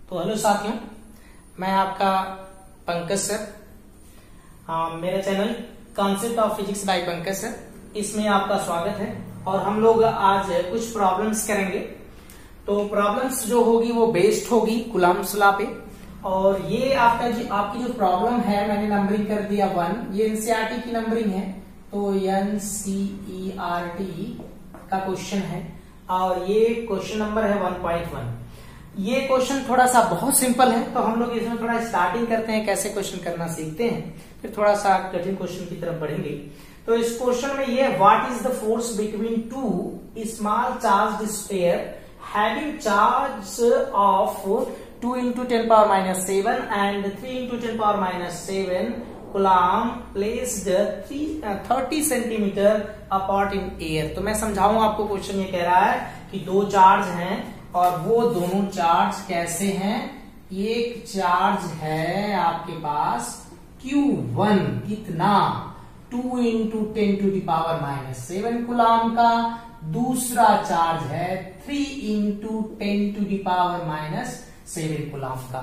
तो हेलो साथियों, मैं आपका पंकज सर। मेरा channel concept of physics bye Pankaj sir, इसमें आपका स्वागत है। और हम लोग आज कुछ प्रॉब्लम्स करेंगे। तो प्रॉब्लम्स जो होगी वो बेस्ड होगी कूलम्ब्स लॉ पे। और ये आपकी जो प्रॉब्लम है, मैंने नंबरिंग कर दिया 1। ये एनसीईआरटी की नंबरिंग है, तो एनसीईआरटी का क्वेश्चन है और ये क्वेश्चन नंबर है 1.1। ये क्वेश्चन थोड़ा सा बहुत सिंपल है, तो हम लोग इसमें थोड़ा स्टार्टिंग करते हैं, कैसे क्वेश्चन करना सीखते हैं, फिर थोड़ा सा कठिन क्वेश्चन की तरफ बढ़ेंगे। तो इस क्वेश्चन में ये what is the force between two small charge sphere having charge of 2 × 10⁻⁷ and 3 × 10⁻⁷ coulomb placed 30 centimetre apart in air. तो मैं समझाऊंगा आपको। क्वेश्चन ये कह रहा है कि दो चार्ज हैं और वो दोनों चार्ज कैसे हैं। एक चार्ज है आपके पास Q1, कितना 2 × 10⁻⁷ कूलम्ब का। दूसरा चार्ज है 3 × 10⁻⁷ कूलम्ब का।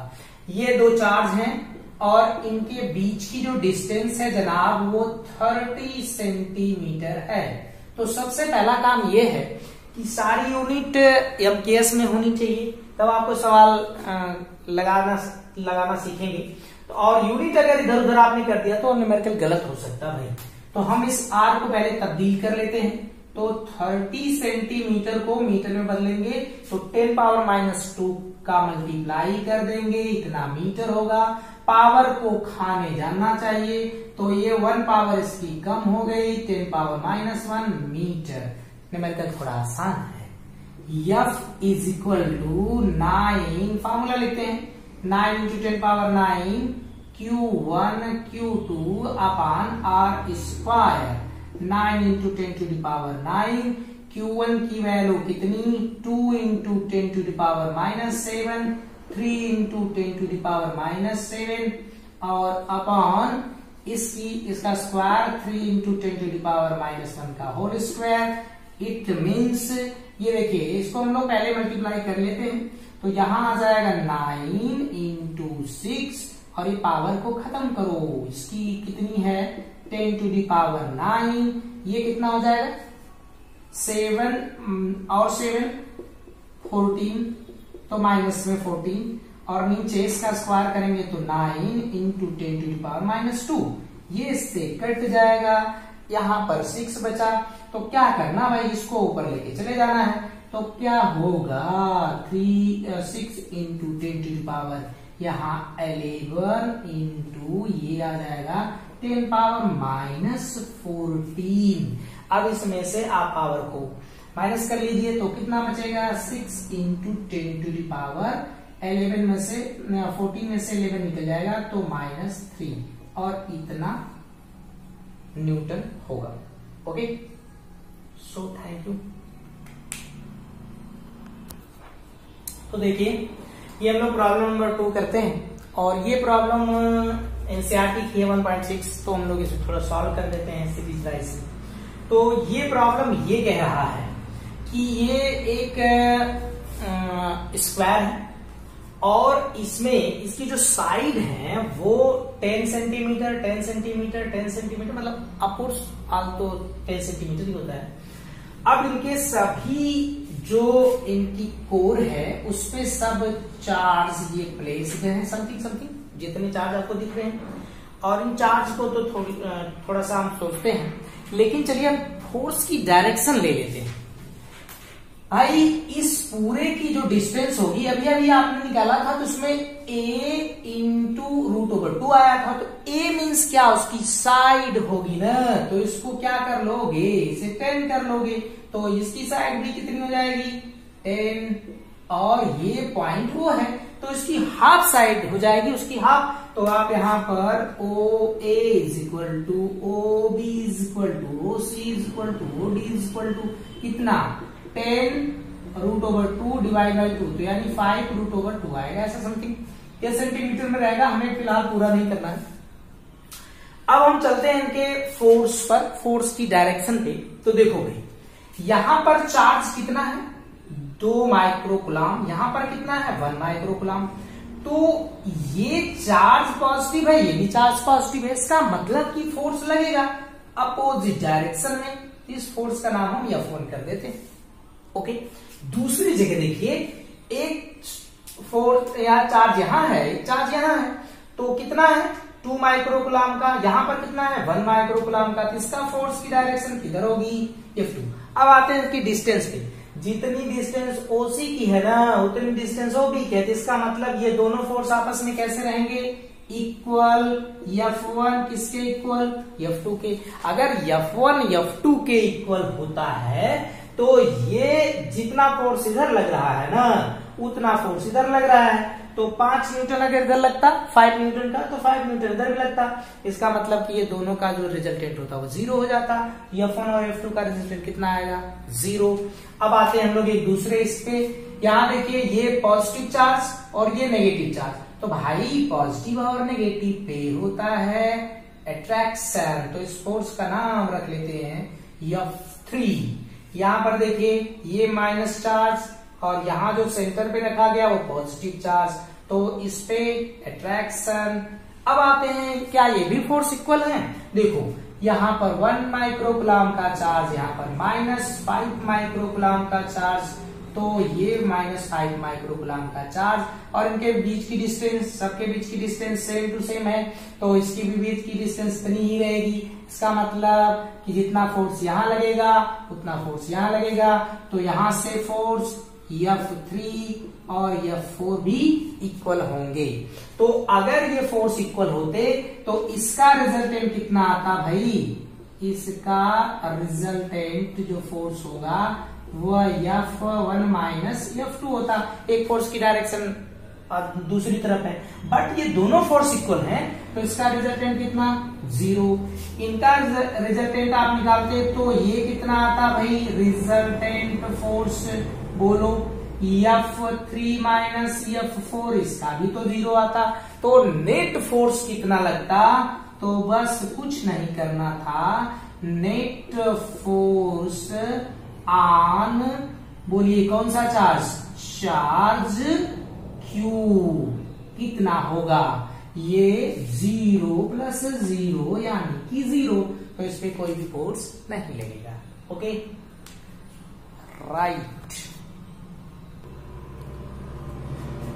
ये दो चार्ज हैं और इनके बीच की जो डिस्टेंस है जनाब वो 30 सेंटीमीटर है। तो सबसे पहला काम ये है कि सारी यूनिट MKS में होनी चाहिए, तब आपको सवाल लगाना सीखेंगे। तो और यूनिट अगर इधर उधर आपने कर दिया तो न्यूमेरिकल गलत हो सकता है भाई। तो हम इस R को पहले तब्दील कर लेते हैं। तो 30 सेंटीमीटर को मीटर में बदलेंगे तो 10⁻⁻² का मल्टीप्लाई कर देंगे, इतना मीटर होगा। पावर को खाने जानना चाहिए, तो ये 1 पावर इसकी कम हो गई, 10⁻⁻1 मीटर। न्यूमेरिकल थोड़ा आसान है। F is equal to 9, formula लिखते हैं 9 × 10⁻⁹ Q1 Q2 अपान R स्क्वायर। 9 × 10⁻⁹ Q1 की वैल्यू कितनी 2 × 10⁻⁷, 3 × 10⁻⁷ और अपॉन इसका स्क्वायर 3 × 10⁻⁻1 का होल स्क्वायर। इट मीन्स ये देखिए, इसको हम लोग पहले मल्टीप्लाई कर लेते हैं। तो यहां आ जाएगा 9 × 6 और ये पावर को खत्म करो, इसकी कितनी है 10⁹ ये कितना हो जाएगा 7 और 7 14, तो माइनस में 14 और नीचे इसका स्क्वायर करेंगे तो 9 × 10⁻⁻2 ये इससे कट जाएगा। यहां पर 6 बचा, तो क्या करना भाई, इसको ऊपर लेके चले जाना है। तो क्या होगा 6 × 10⁻, यहां 11 × ये आ जाएगा 10⁻⁻14। अब इसमें से आप पावर को माइनस कर लीजिए तो कितना बचेगा 6 × 10⁻11 में से 14 में से 11 निकल जाएगा तो -3 और इतना न्यूटन होगा। Okay, so thank you. तो देखिए, ये हम लोग प्रॉब्लम नंबर 2 करते हैं और ये प्रॉब्लम एनसीईआरटी की है 1.6, तो हम लोग इसे थोड़ा सॉल्व कर देते हैं सीरीज वाइज से। तो ये प्रॉब्लम ये कह रहा है कि ये एक स्क्वायर है और इसमें इसकी जो साइड है वो 10 सेंटीमीटर 10 सेंटीमीटर 10 सेंटीमीटर मतलब अपोर्स तो 10 सेंटीमीटर ही होता है। अब इनके सभी जो इनकी कोर है उस पे सब चार्ज ये प्लेस्ड है, समथिंग जितने चार्ज आपको दिख रहे हैं। और इन चार्ज को तो थोड़ा सा हम सोचते हैं, लेकिन चलिए हम फोर्स की डायरेक्शन ले लेते हैं। भाई इस पूरे की जो डिस्टेंस होगी, अभी आपने निकाला था तो उसमें A × √2 आया था। तो A मीन्स क्या, उसकी साइड होगी ना, तो इसको क्या कर लोगे, इसे 10 कर लोगे, तो इसकी साइड भी कितनी हो जाएगी 10 और ये पॉइंट वो है तो इसकी हाफ साइड हो जाएगी, उसकी हाफ। तो आप यहां पर OA = OB = OC = OD कितना 10 √2 डिवाइड बाई 2, तो यानी 5 √2 आएगा, ऐसा समथिंग। ये सेंटीमीटर में रहेगा, हमें फिलहाल पूरा नहीं करना है। अब हम चलते हैं इनके फोर्स पर, फोर्स की डायरेक्शन पे। तो देखो भाई, यहां पर चार्ज कितना है 2 माइक्रो कूलम्ब, यहां पर कितना है 1 माइक्रो कूलम्ब। तो ये चार्ज पॉजिटिव है, ये भी चार्ज पॉजिटिव है, इसका मतलब कि फोर्स लगेगा अपोजिट डायरेक्शन में। इस फोर्स का नाम हम F1 कर देते हैं। ओके, दूसरी जगह देखिए, एक फोर्स या चार्ज यहां है, एक चार्ज यहां है, तो कितना है 2 माइक्रोकुलाम का, यहां पर कितना है 1 माइक्रोकुलाम का, तो इसका फोर्स की डायरेक्शन किधर होगी F2। अब आते हैं इसकी डिस्टेंस पे, जितनी डिस्टेंस OC की है ना उतनी डिस्टेंस OB की है, तो इसका मतलब ये दोनों फोर्स आपस में कैसे रहेंगे, इक्वल। F1 किसके इक्वल, F2 के। अगर F1 F2 के इक्वल होता है तो ये जितना फोर्स इधर लग रहा है ना उतना फोर्स इधर लग रहा है, तो 5 न्यूटन अगर इधर लगता 5 न्यूटन का, तो 5 न्यूटन इधर भी लगता। इसका मतलब कि ये दोनों का जो रिजल्टेंट होता है वो 0 हो जाता। F1 और F2 का रिजल्टेंट कितना आएगा 0। अब आते हैं हम लोग एक दूसरे इस पे, यहाँ देखिए ये पॉजिटिव चार्ज और ये नेगेटिव चार्ज, तो भाई पॉजिटिव और नेगेटिव पे होता है अट्रैक्शन, तो इस फोर्स का नाम रख लेते हैं F3। यहाँ पर देखिए ये माइनस चार्ज और यहाँ जो सेंटर पे रखा गया वो पॉजिटिव चार्ज, तो इस पे अट्रैक्शन। अब आते हैं, क्या ये भी फोर्स इक्वल है, देखो यहाँ पर 1 माइक्रोकुलाम का चार्ज, यहाँ पर -5 माइक्रोकुलाम का चार्ज, तो ये -5 माइक्रोकुलाम का चार्ज, और इनके बीच की डिस्टेंस, सबके बीच की डिस्टेंस सेम टू सेम है, तो इसकी भी बीच की डिस्टेंस इतनी ही रहेगी। इसका मतलब कि जितना फोर्स यहाँ लगेगा उतना फोर्स यहाँ लगेगा, तो यहाँ से फोर्स F3 और F4 भी इक्वल होंगे। तो अगर ये फोर्स इक्वल होते तो इसका रिजल्टेंट कितना आता भाई, इसका रिजल्टेंट जो फोर्स होगा वह F1 माइनस F2 होता। एक फोर्स की डायरेक्शन और दूसरी तरफ है, बट ये दोनों फोर्स इक्वल हैं, तो इसका रिजल्टेंट कितना 0। इनका रिजल्टेंट आप निकालते तो ये कितना आता भाई, रिजल्टेंट फोर्स बोलो F3 माइनस F4, इसका भी तो 0 आता। तो नेट फोर्स कितना लगता, तो बस कुछ नहीं करना था, नेट फोर्स ऑन, बोलिए कौन सा चार्ज, चार्ज Q कितना होगा, ये 0 + 0 यानी कि 0, तो इस पे कोई भी फोर्स नहीं लगेगा। Okay right.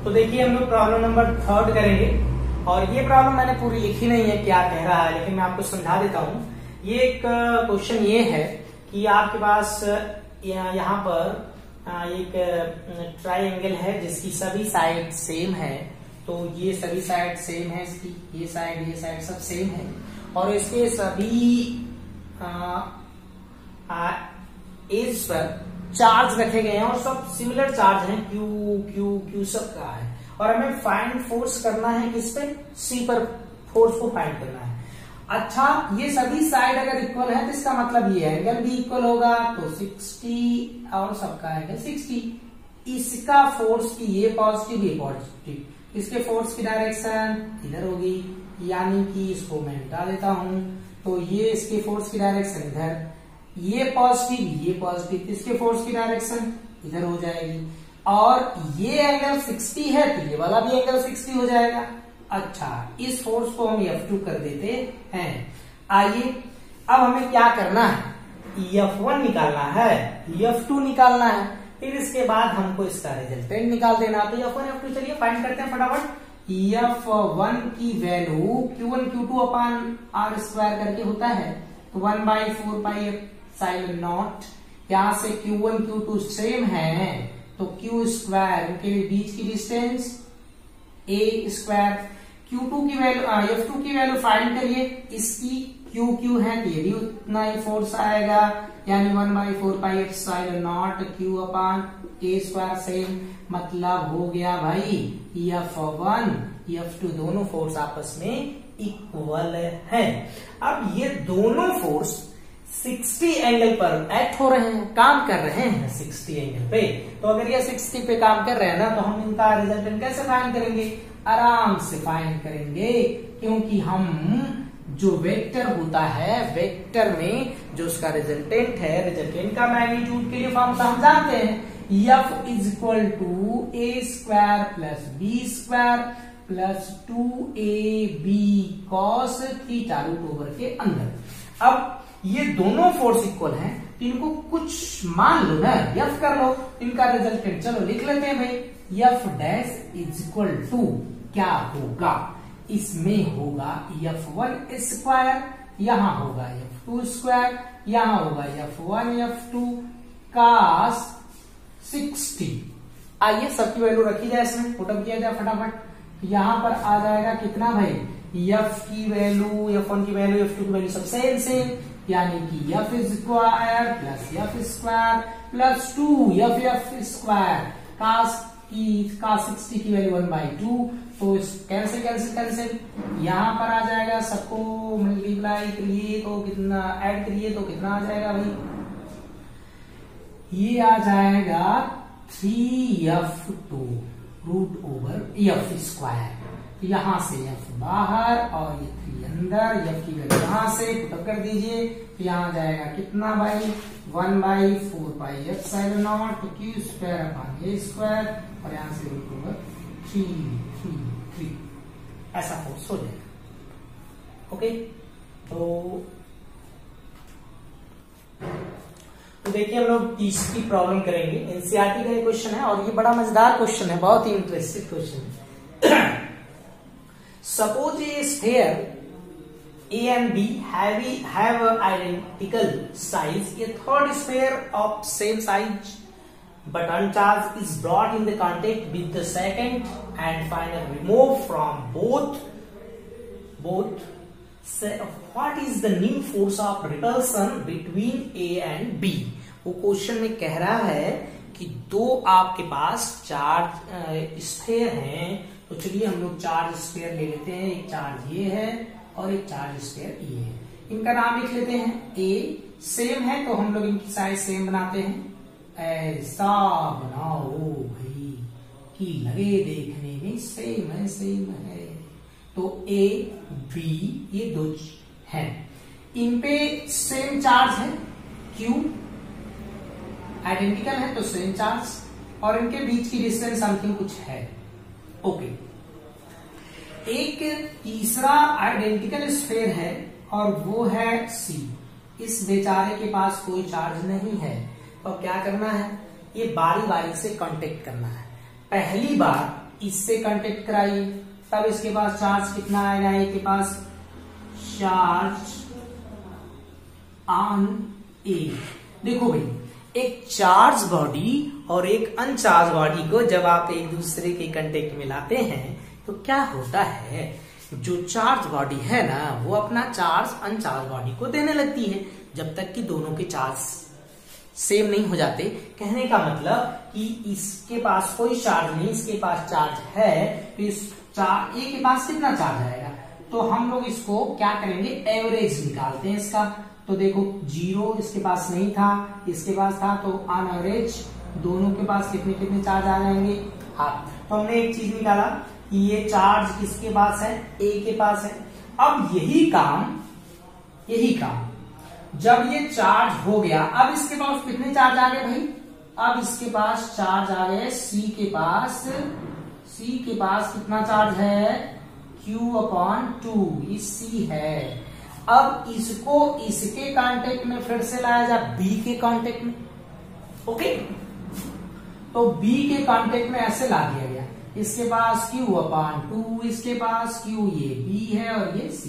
तो देखिए हम लोग प्रॉब्लम नंबर 3 करेंगे, और ये प्रॉब्लम मैंने पूरी लिखी नहीं है क्या कह रहा है, लेकिन मैं आपको समझा देता हूं। ये एक क्वेश्चन ये है कि आपके पास यहाँ पर एक ट्राइंगल है जिसकी सभी साइड सेम है, तो ये सभी साइड सेम है, इसकी ये साइड सब सेम है, और इसके सभी एज पर चार्ज रखे गए हैं और सब सिमिलर चार्ज हैं, क्यू सब का है, और हमें फाइंड फोर्स करना है किस पे, सी पर फोर्स को फाइंड करना है। अच्छा, ये सभी साइड अगर इक्वल है तो इसका मतलब ये एंगल भी इक्वल होगा, तो 60 और सबका एंगल 60। इसका फोर्स की ये पॉजिटिव ये पॉजिटिव, इसके फोर्स की डायरेक्शन इधर होगी, यानी कि इसको मैं मिटा देता हूं, तो ये इसके फोर्स की डायरेक्शन इधर, ये पॉजिटिव, इसके फोर्स की डायरेक्शन इधर हो जाएगी, और ये एंगल 60 है तो ये वाला भी एंगल 60 हो जाएगा। अच्छा, इस फोर्स को हम F2 कर देते हैं। आइए अब हमें क्या करना है, F1 निकालना है, F2 निकालना है, फिर इसके बाद हमको इसका रिजल्टेंट निकाल देना। तो F1 F2 चलिए फाइंड करते हैं फटाफट। F1 की वैल्यू Q1 Q2 अपान R² करके होता है, तो 1/4πε0। यहां से Q1 Q2 सेम है, तो Q², इनके बीच की डिस्टेंस A²। Q2 की वैल्यू, F2 की वैल्यू फाइंड करिए, इसकी Q है तो ये भी उतना ही फोर्स आएगा, यानी 1/4πε0 Q अपान A² सेम, मतलब हो गया भाई F1 F2 दोनों फोर्स आपस में इक्वल है। अब ये दोनों फोर्स 60 एंगल पर एक्ट हो रहे हैं, काम कर रहे हैं 60 एंगल पे, तो अगर ये 60 पे काम कर रहे हैं ना, तो हम इनका रिजल्टेंट कैसे फाइंड करेंगे, आराम से फाइंड करेंगे, क्योंकि हम जो वेक्टर होता है, वेक्टर में जो उसका रिजल्टेंट है, रिजल्टेंट का मैग्नीट्यूड के लिए फॉर्मूला हम जानते हैं, F is equal to A square plus B square plus 2ab cos theta root over के अंदर। अब ये दोनों फोर्स इक्वल हैं, तो इनको कुछ मान लो ना, एफ कर लो, इनका रिजल्टेंट चलो लिख लेते हैं भाई। F dash is equal to क्या होगा, इसमें होगा f1 स्क्वायर, यहां होगा f2 स्क्वायर, यहां होगा f1 f2 cos 60। आइए सबकी वैल्यू रखी जाए, इसमें पुटअप किया जाए फटाफट। यहां पर आ जाएगा कितना भाई, f की वैल्यू, f1 की वैल्यू, f2 की वैल्यू सब सेम, यानी कि f square plus f square plus 2 f square cos 60 की वैल्यू 1/2, तो कैंसिल, यहां पर आ जाएगा, सबको मल्टीप्लाई करिए तो कितना, ऐड करिए तो कितना आ जाएगा भाई, ये आ जाएगा 3f2 root over f square. यहां से f बाहर और ये 3 अंदर, f की वैल्यू यहां से पुटअप कर दीजिए, तो यहां जाएगा कितना भाई 1/4 pi epsilon not q square upon a square, और यहां से रूट ओवर 3 ऐसा फोर्स हो जाएगा। ओके, तो देखिए हम लोग तीसरी प्रॉब्लम करेंगे। एनसीईआरटी का क्वेश्चन है और ये बड़ा मजेदार क्वेश्चन है, बहुत ही इंटरेस्टिंग क्वेश्चन है। Suppose a sphere A and B have identical size, a third sphere of same size but uncharged is brought in the contact with the second and final remove from both. Say, what is the new force of repulsion between A and B? वो question में कह रहा है कि दो आपके पास charge sphere हैं, तो चलिए हम लोग चार्ज स्फीयर ले लेते हैं, एक चार्ज ये है और एक चार्ज स्फीयर ये है, इनका नाम लिख लेते हैं A। सेम है तो हम लोग इनकी साइज सेम बनाते हैं, ऐसा बनाओ भाई कि लगे देखने में सेम है। तो A B ये दो हैं, इन पे सेम चार्ज है, Q आइडेंटिकल है तो सेम चार्ज, और इनके बीच की डिस्टेंस समथिंग कुछ है। ओके, एक तीसरा आइडेंटिकल स्फीयर है और वो है C। इस बेचारे के पास कोई चार्ज नहीं है, तो क्या करना है, ये बारी बारी से कांटेक्ट करना है। पहली बार इससे कांटेक्ट कराइए, तब इसके पास चार्ज कितना आएगा, इसके पास चार्ज ऑन A। देखो भाई, एक चार्ज बॉडी और एक अनचार्ज बॉडी को जब आप एक दूसरे के कांटेक्ट में लाते हैं तो क्या होता है, जो चार्ज बॉडी है ना वो अपना चार्ज अनचार्ज बॉडी को देने लगती है, जब तक कि दोनों के चार्ज सेम नहीं हो जाते। कहने का मतलब कि इसके पास कोई चार्ज नहीं, इसके पास चार्ज है, तो इस A के पास कितना चार्ज आएगा, तो हम लोग इसको क्या करेंगे, एवरेज निकालते हैं इसका। तो देखो 0 इसके पास नहीं था, इसके पास था, तो ऑन एवरेज दोनों के पास कितने कितने चार्ज आ जाएंगे, हाफ। तो हमने एक चीज निकाला कि ये चार्ज किसके पास है, A के पास है। अब यही काम जब ये चार्ज हो गया, अब इसके पास कितने चार्ज आ गए भाई, अब इसके पास चार्ज आ गए C के पास कितना चार्ज है, Q/2, ये C है। अब इसको इसके कांटेक्ट में फिर से लाया जाए B के कांटेक्ट में। ओके, तो B के कांटेक्ट में ऐसे ला दिया गया, इसके पास Q/2, इसके पास Q, ये B है और ये C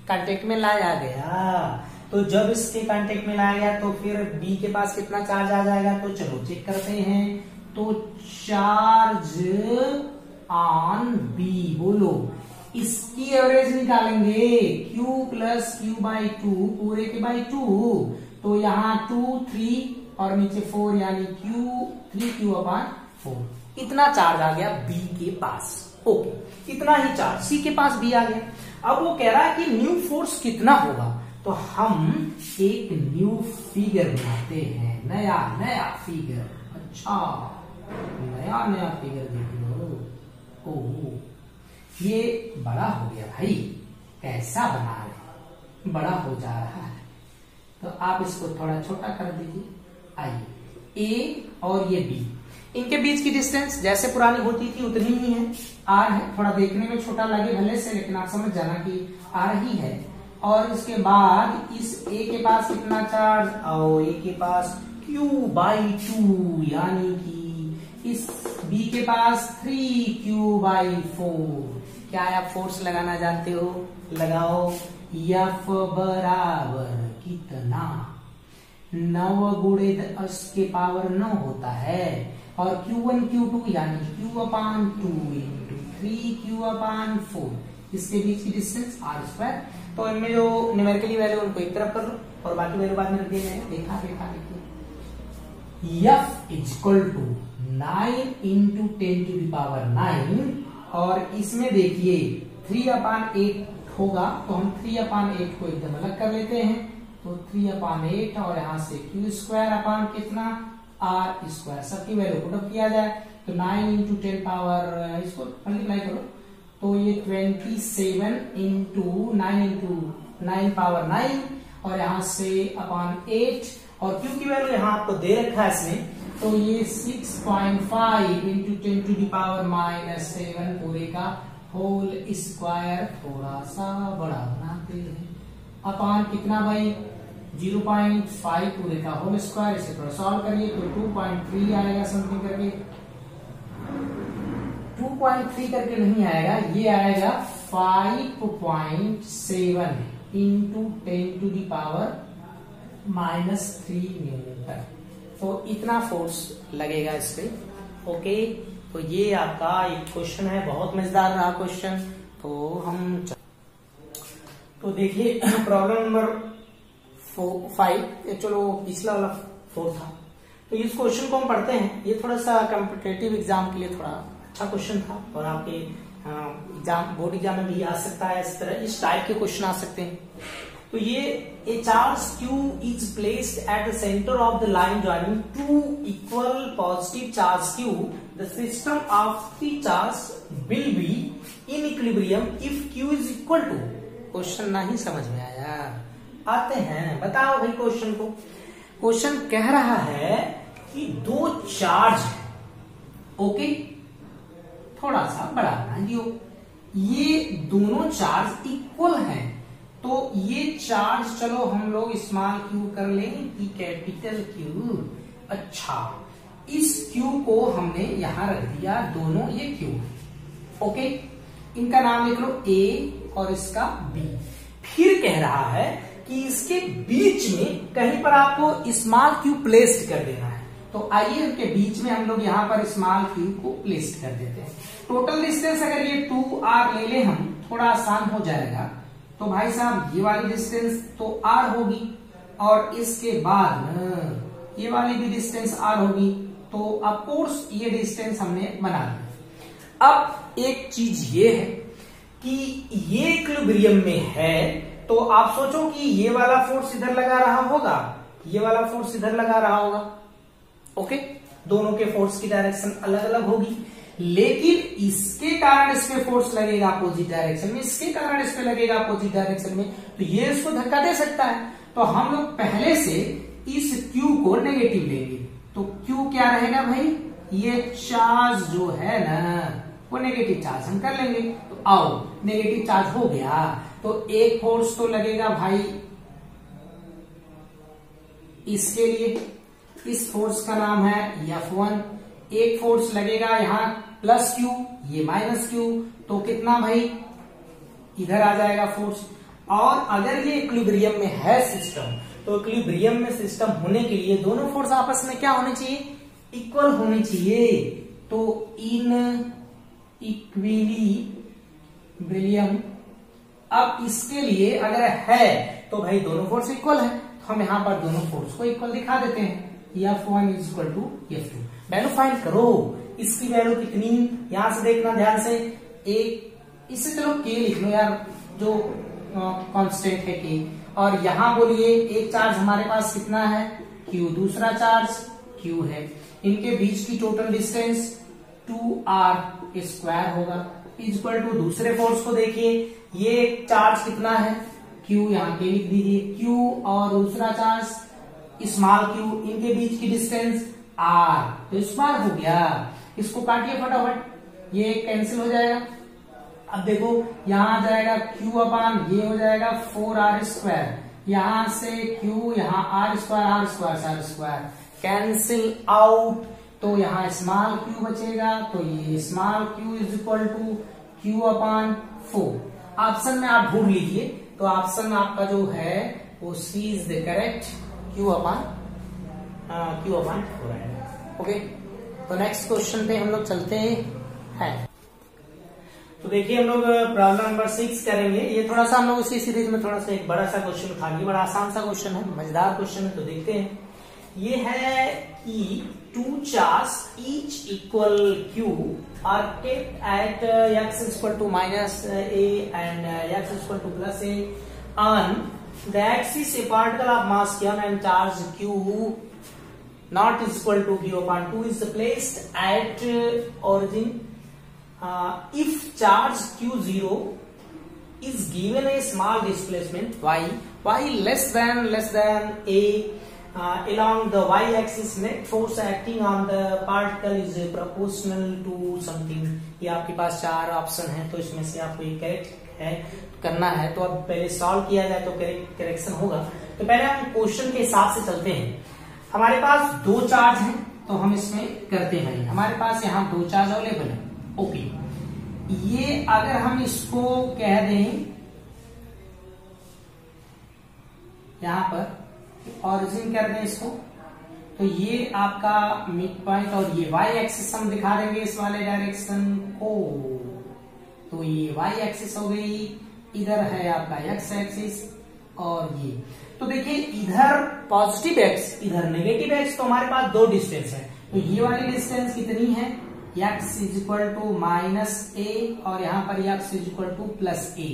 कांटेक्ट में लाया गया। तो जब इसके कांटेक्ट में लाया गया तो फिर B के पास कितना चार्ज आ जाएगा, तो चलो चेक करते हैं। तो चार्ज ऑन B, बोलो, इसकी एवरेज निकालेंगे, Q + Q/2 पूरे के बाई 2, तो यहाँ 2 3 और नीचे 4, यानी 3Q/4, इतना चार्ज आ गया B के पास। ओके, इतना ही चार्ज C के पास भी आ गया। अब वो कह रहा है कि न्यू फोर्स कितना होगा, तो हम एक न्यू फिगर बनाते हैं, नया फिगर। अच्छा, नया फिगर देख लो। ओह, ये बड़ा हो गया भाई, कैसा बना रहे, बड़ा हो जा रहा है, तो आप इसको थोड़ा छोटा कर दीजिए। आइए, A और ये B, इनके बीच की डिस्टेंस जैसे पुरानी होती थी उतनी ही है, r है। थोड़ा देखने में छोटा लगे भले से, लेकिन आप समझ जाना कि r ही है। और इसके बाद इस a के पास कितना चार्ज, और a के पास q/2, यानी कि इस b के पास 3q/4। क्या आप फोर्स लगाना जानते हो? लगाओ। F बराबर कितना? 9 गुणे 10 के पावर 9 होता है, और Q1 Q2 यानी Q/2 इंटू 3Q/4, इसके बीच की डिस्टेंस r²। तो इनमें जो न्यूमेरिकली वैल्यू उनको एक तरफ कर लो और बाकी वैल्यू बाद में रख दिए जाएंगे। देखा देखिए, F equal to 9 into 10 to the power 9, और इसमें देखिए 3/8 होगा, तो हम 3/8 को एकदम अलग कर लेते हैं। तो 3/8 और यहां से q² अपान कितना r², सबकी वैल्यू पुट अप किया जाए तो 9 इंटू 10 पावर, इसको मल्टीप्लाई करो तो ये 27 इंटू 9 पावर 9, और यहां से अपान 8, और q की वैल्यू यहाँ आपको दे रखा है इसमें, तो ये 6.5 इंटू 10 टू द पावर -7 पूरे का होल स्क्वायर। थोड़ा सा बड़ा बनाते हैं, अपान कितना भाई 0.5 पूरे का होल स्क्वायर। इसे थोड़ा सॉल्व करिए तो 2.3 आएगा समथिंग करके, 2.3 करके नहीं आएगा, ये आएगा 5.7 into 10 to the power -3 newton. तो इतना फोर्स लगेगा इस पे। ओके, तो ये आपका एक क्वेश्चन है, बहुत मजेदार रहा क्वेश्चन। तो देखिए प्रॉब्लम नंबर 5, चलो पिछला वाला 4 था। तो इस क्वेश्चन को हम पढ़ते हैं। ये थोड़ा सा कॉम्पिटिटिव एग्जाम के लिए थोड़ा अच्छा क्वेश्चन था, और आपके एग्जाम बोर्ड एग्जाम में भी आ सकता है। इस तरह इस टाइप के क्वेश्चन आ सकते हैं। तो ये a charge q is placed at the center of the line joining two equal positive charge q. The system of the charge will be in equilibrium if q is equal to। Question नहीं समझ में आया? आते हैं, बताओ भाई question को। Question कह रहा है कि 2 चार्ज है, ओके, थोड़ा सा बड़ा बना दियो। ये दोनों चार्ज इक्वल हैं, तो ये चार्ज चलो हम लोग स्मॉल क्यू कर लें कि कैपिटल क्यू। अच्छा, इस क्यू को हमने यहां रख दिया, दोनों ये क्यू, ओके, इनका नाम लिख लो ए और इसका बी। फिर कह रहा है कि इसके बीच में कहीं पर आपको स्मॉल क्यू प्लेस्ड कर देना है। तो आइए इनके बीच में हम लोग यहाँ पर स्मॉल क्यू को प्लेस्ड कर देते हैं। टोटल डिस्टेंस अगर ये 2r ले लें हम, थोड़ा आसान हो जाएगा। तो भाई साहब ये वाली डिस्टेंस तो r होगी, और इसके बाद ये वाली भी डिस्टेंस r होगी। तो ऑफ कोर्स ये डिस्टेंस हमने बना ली। अब एक चीज ये है कि ये इक्विलिब्रियम में है, तो आप सोचो कि ये वाला फोर्स इधर लगा रहा होगा, ये वाला फोर्स इधर लगा रहा होगा, ओके, दोनों के फोर्स की डायरेक्शन अलग अलग होगी, लेकिन इसके कारण इस पे फोर्स लगेगा अपोजिट डायरेक्शन में, इसके कारण इस पे लगेगा अपोजिट डायरेक्शन में, तो ये इसको धक्का दे सकता है। तो हम लोग पहले से इस Q को नेगेटिव लेंगे। तो Q क्या रहेगा भाई, ये चार्ज जो है ना वो नेगेटिव चार्ज हम कर लेंगे। तो आओ, नेगेटिव चार्ज हो गया, तो एक फोर्स तो लगेगा भाई इसके लिए, इस फोर्स का नाम है F1। एक फोर्स लगेगा यहाँ प्लस Q, ये माइनस Q, तो कितना भाई इधर आ जाएगा फोर्स। और अगर ये इक्विलिब्रियम में है सिस्टम, तो इक्विलिब्रियम में सिस्टम होने के लिए दोनों फोर्स आपस में क्या होने चाहिए, इक्वल होने चाहिए। तो इन इक्विलिब्रियम, अब इसके लिए अगर है तो भाई दोनों फोर्स इक्वल है, तो हम यहाँ पर दोनों फोर्स को इक्वल दिखा देते हैं। F1 is equal to F2। Value find करो, इसकी वैल्यू कितनी, यहां से देखना ध्यान से। एक इससे चलो K लिख लो यार, जो कांस्टेंट है K। और यहां बोलिए एक चार्ज हमारे पास कितना है Q, दूसरा चार्ज Q है। इनके बीच की टोटल डिस्टेंस 2r² होगा, इक्वल टू दूसरे फोर्स को देखिए, ये चार्ज कितना है Q, यहाँ K लिख दीजिए, Q और दूसरा चार्ज स्मॉल q, इनके बीच की डिस्टेंस आर, तो स्क्वायर हो गया। इसको काटिए फटाफट, ये कैंसिल हो जाएगा। अब देखो यहां आ जाएगा क्यू अपान ये हो जाएगा 4r², यहां से क्यू, यहाँ r² r² कैंसिल आउट, तो यहाँ स्मॉल क्यू बचेगा, तो ये small Q is equal to Q upon 4। Option में आप ढूंढ लीजिए, तो ऑप्शन आपका जो है वो सी is the correct, Q upon 4 है। ओके, तो नेक्स्ट क्वेश्चन पे हम लोग चलते हैं। तो देखिए हम लोग प्रॉब्लम नंबर 6 करेंगे। ये थोड़ा सा हम लोग उसी सीरीज में थोड़ा सा एक बड़ा सा क्वेश्चन उठा लिए, बड़ा आसान सा क्वेश्चन है, मजेदार क्वेश्चन है, तो देखते हैं। ये है कि 2 charge each equal Q are kept at x equal to -a and x equal to +a on the axis a particle of mass q and charge q not is equal to q upon 2 is placed at origin. If charge q0 is given a small displacement y less than a along the y-axis, net force acting on the particle is proportional to something. ये आपके पास 4 option है, तो इसमें से आपको ये correct है करना है। तो अब पहले सॉल्व किया जाए तो करेक्शन होगा। तो पहले हम क्वेश्चन के हिसाब से चलते हैं। हमारे पास 2 चार्ज हैं, तो हम इसमें करते हैं। हमारे पास यहाँ 2 चार्ज अवेलेबल है। ओके, ये अगर हम इसको कह दें यहां पर ऑरिजिन कर दें इसको, तो ये आपका मिड पॉइंट और ये वाई एक्सिस हम दिखा देंगे इस वाले डायरेक्शन को, तो ये वाई एक्सिस हो गई, इधर है आपका एक्स एक्सिस और ये। तो देखिए इधर पॉजिटिव एक्स इधर नेगेटिव एक्स, तो हमारे पास 2 डिस्टेंस है। तो ये वाली डिस्टेंस कितनी है, x is equal to -a और यहाँ पर x is equal to +a।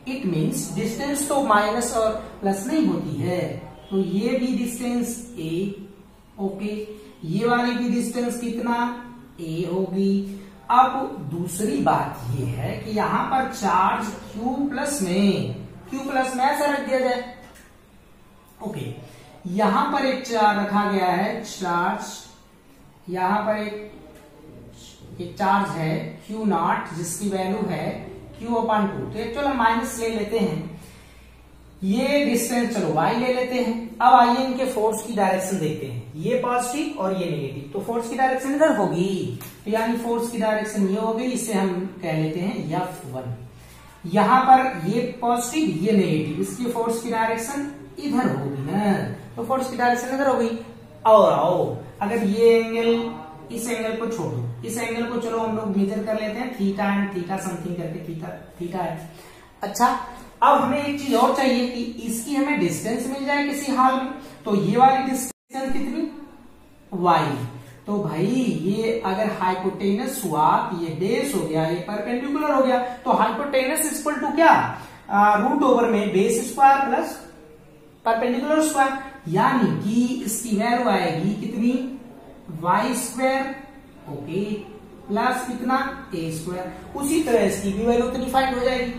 It means distance तो माइनस और प्लस नहीं होती है, तो ये भी डिस्टेंस a, ओके, ये वाली भी डिस्टेंस कितना a होगी। अब दूसरी बात ये है कि यहाँ पर चार्ज q+ में ऐसा रख दिया जाए। ओके, यहां पर एक चार्ज रखा गया है, चार्ज यहां पर एक चार्ज है Q0 जिसकी वैल्यू है Q/2। तो एक्चुअल हम माइनस ले लेते हैं, ये डिस्टेंस चलो y ले लेते हैं। अब आइए इनके फोर्स की डायरेक्शन देखते हैं, ये पॉजिटिव और ये नेगेटिव, तो फोर्स की डायरेक्शन इधर होगी, तो यानी फोर्स की डायरेक्शन ये होगी, इसे हम कह लेते हैं F1। यहां पर ये पॉजिटिव ये नेगेटिव, इसकी फोर्स की डायरेक्शन इधर होगी ना, तो फोर्स की डायरेक्शन इधर होगी। और आओ अगर ये एंगल, इस एंगल को छोड़ो, इस एंगल को चलो हम लोग मेजर कर लेते हैं, थीटा एंड थीटा समथिंग करके, थीटा है। अच्छा, अब हमें एक चीज और चाहिए कि इसकी हमें डिस्टेंस मिल जाए किसी हाल में, तो ये वाली डिस्टेंस कितनी y, तो भाई ये अगर हाइपोटेनस हुआ तो ये बेस हो गया, ये परपेंडिकुलर हो गया, तो हाइपोटेनस इक्वल टू क्या, √ओवर में base square plus perpendicular square, यानी कि इसकी वैल्यू आएगी कितनी y², ओके, प्लस कितना a²। उसी तरह इसकी भी वैल्यू कितनी फाइंड हो जाएगी।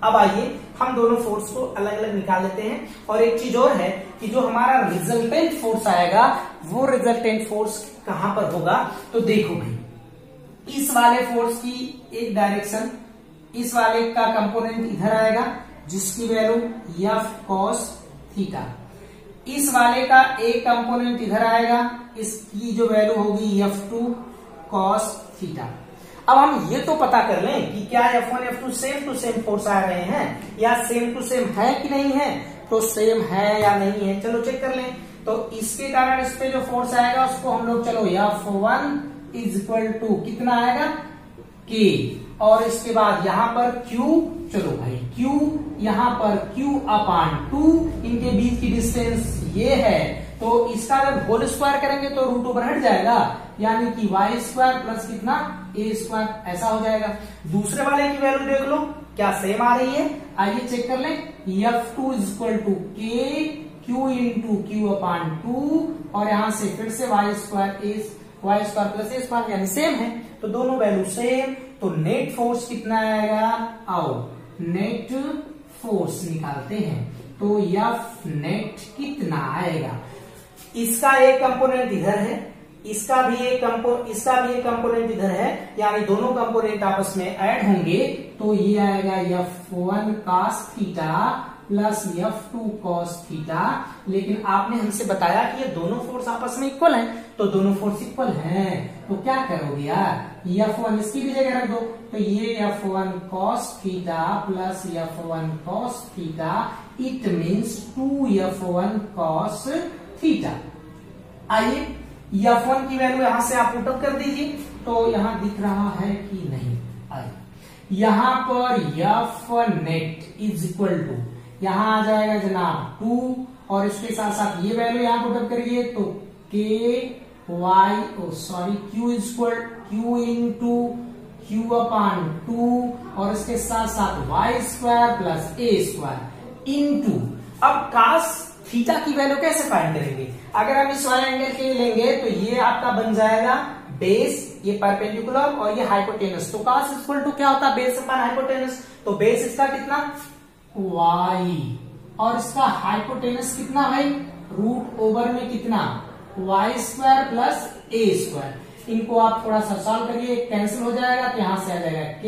अब आइए हम दोनों फोर्स को अलग अलग निकाल लेते हैं। और एक चीज और है कि जो हमारा रिजल्टेंट फोर्स आएगा वो रिजल्टेंट फोर्स कहां पर होगा, तो देखो भाई, इस वाले फोर्स की एक डायरेक्शन, इस वाले का कंपोनेंट इधर आएगा जिसकी वैल्यू F cos थीटा, इस वाले का एक कंपोनेंट इधर आएगा, इसकी जो वैल्यू होगी F2 cos थीटा। अब हम ये तो पता कर लें कि क्या F1 F2 same to same force आ रहे हैं या सेम टू सेम है कि नहीं है, तो सेम है या नहीं है, चलो चेक कर लें। तो इसके कारण इस पे जो फोर्स आएगा उसको हम लोग चलो F1 इज इक्वल टू कितना आएगा K, और इसके बाद यहाँ पर Q, चलो भाई Q, यहाँ पर Q/2, इनके बीच की डिस्टेंस ये है, तो इसका जब होल स्क्वायर करेंगे तो √ओवर हट जाएगा, यानी कि y² प्लस कितना a², ऐसा हो जाएगा। दूसरे वाले की वैल्यू देख लो क्या सेम आ रही है, आइए चेक कर लें। F2 is equal to K Q into Q/2, और यहां से फिर से y² प्लस a², यानी सेम है, तो दोनों वैल्यू सेम, तो नेट फोर्स कितना आएगा, आओ नेट फोर्स निकालते हैं। तो F नेट कितना आएगा, इसका एक कंपोनेंट इधर है, इसका भी एक कंपोनेंट इधर है, यानी दोनों कंपोनेंट आपस में ऐड होंगे तो ये आएगा F1 cos theta plus F2 cos theta. लेकिन आपने हमसे बताया कि ये दोनों फोर्स आपस में इक्वल हैं, तो दोनों फोर्स इक्वल हैं तो क्या करोगे यार, F1 इसकी भी जगह रख दो, तो ये F1 cos theta plus F1 cos theta, it means 2F1 cos theta. आइए F1 की वैल्यू यहां से आप पुटअप कर दीजिए, तो यहां दिख रहा है कि नहीं, आइए यहां पर F net is equal to, यहां आ जाएगा जनाब 2 और इसके साथ साथ ये वैल्यू यहां पुटअप करिए तो Q is equal Q into Q अपान 2 और इसके साथ साथ y square plus a square into, अब cos थीटा की वैल्यू कैसे फाइंड करेंगे, अगर हम इस वाले एंगल के लिए लेंगे तो ये आपका बन जाएगा बेस, ये परपेंडिकुलर और ये हाइपोटेनस, तो cos इक्वल टू क्या होता है, बेस अपान हाइपोटेनस, तो बेस इसका कितना y और इसका हाइपोटेनस कितना भाई, रूट ओवर में कितना y square plus a square. इनको आप थोड़ा सा सॉल्व करिए, कैंसिल हो जाएगा तो यहां से आ जाएगा k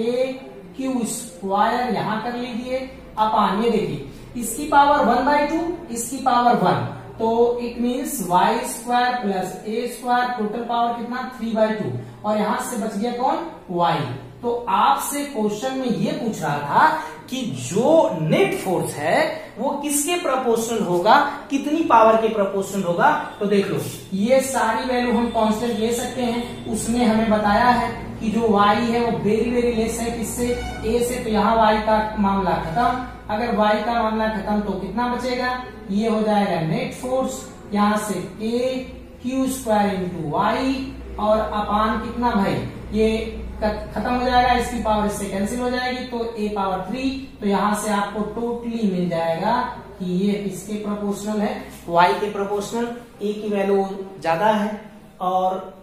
क्यू स्क्वायर, यहां कर लीजिए अपान, ये देखिए इसकी पावर 1/2, इसकी पावर 1, तो it means y square plus a square, total power कितना 3/2 और यहां से बच गया कौन y। तो आपसे क्वेश्चन में ये पूछ रहा था कि जो नेट फोर्स है वो किसके प्रोपोर्शनल होगा, कितनी पावर के प्रोपोर्शनल होगा, तो देख लो ये सारी वैल्यू हम कांस्टेंट ले सकते हैं, उसने हमें बताया है कि जो y है वो वेरी वेरी लेस है किससे, a से, तो यहाँ y का मामला खत्म, अगर y का मामला खत्म तो कितना बचेगा, ये हो जाएगा नेट फोर्स, यहां से k q square into y और अपान कितना भाई, ये खत्म हो जाएगा, इसकी पावर इससे कैंसिल हो जाएगी तो a पावर 3, तो यहां से आपको टोटली मिल जाएगा कि ये किसके प्रोपोर्शनल है, y के प्रोपोर्शनल, a की वैल्यू ज्यादा है और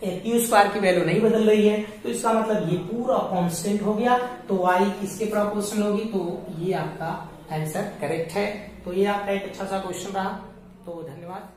क्यू स्क्वायर की वैल्यू नहीं बदल रही है, तो इसका मतलब ये पूरा कांस्टेंट हो गया, तो y किसके प्रोपोर्शनल होगी, तो ये आपका आंसर करेक्ट है। तो ये आपका एक अच्छा सा क्वेश्चन रहा, तो धन्यवाद।